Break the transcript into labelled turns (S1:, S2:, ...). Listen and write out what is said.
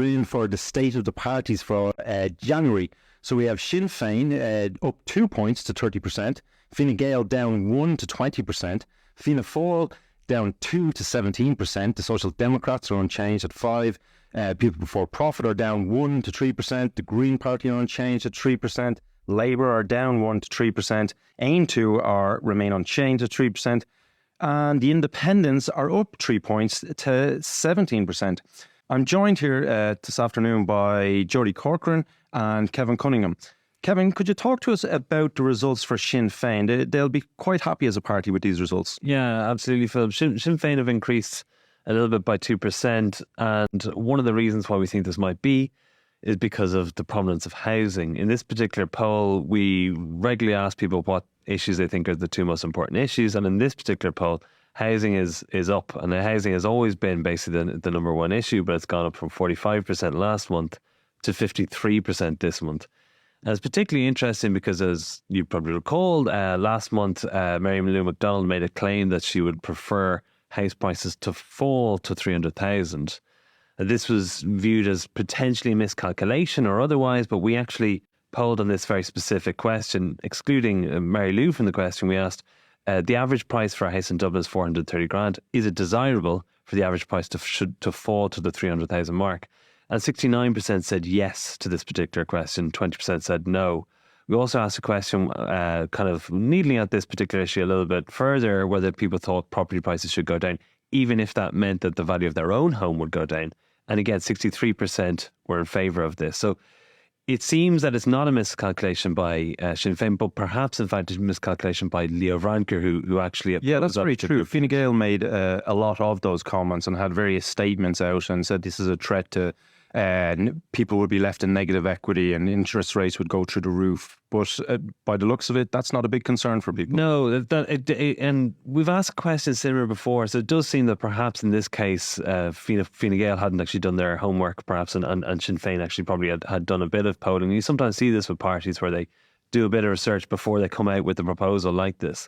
S1: we're in for the state of the parties for January. So we have Sinn Féin up 2 points to 30%, Fine Gael down 1 to 20%, Fianna Fáil down 2 to 17%, the Social Democrats are unchanged at 5%, People Before Profit are down 1 to 3%, the Green Party are unchanged at 3%, Labour are down 1 to 3%, Aim 2 remain unchanged at 3%, and the Independents are up 3 points to 17%. I'm joined here this afternoon by Jodie Corcoran and Kevin Cunningham. Kevin, could you talk to us about the results for Sinn Féin? They'll be quite happy as a party with these results.
S2: Yeah, absolutely, Philip. Sinn Féin have increased a little bit by 2%, and one of the reasons why we think this might be is because of the prominence of housing. In this particular poll, we regularly ask people what issues they think are the two most important issues, and in this particular poll, housing is up, and housing has always been basically the number one issue, but it's gone up from 45% last month to 53% this month. And it's particularly interesting because, as you probably recall, last month, Mary Lou McDonald made a claim that she would prefer house prices to fall to 300,000. This was viewed as potentially a miscalculation or otherwise, but we actually polled on this very specific question, excluding Mary Lou from the question. We asked, the average price for a house in Dublin is 430 grand. Is it desirable for the average price to fall to the 300,000 mark? And 69% said yes to this particular question. 20% said no. We also asked a question kind of needling at this particular issue a little bit further, whether people thought property prices should go down, even if that meant that the value of their own home would go down. And again, 63% were in favour of this. So it seems that it's not a miscalculation by Sinn Féin, but perhaps, in fact, it's a miscalculation by Leo Varadkar, who actually...
S1: Yeah, that's very true. Fine Gael made a lot of those comments and had various statements out and said this is a threat to... people would be left in negative equity and interest rates would go through the roof. But by the looks of it, that's not a big concern for people.
S2: No, and we've asked questions similar before, so it does seem that perhaps in this case, Fine Gael hadn't actually done their homework, perhaps, and Sinn Féin actually probably had done a bit of polling. You sometimes see this with parties where they do a bit of research before they come out with a proposal like this.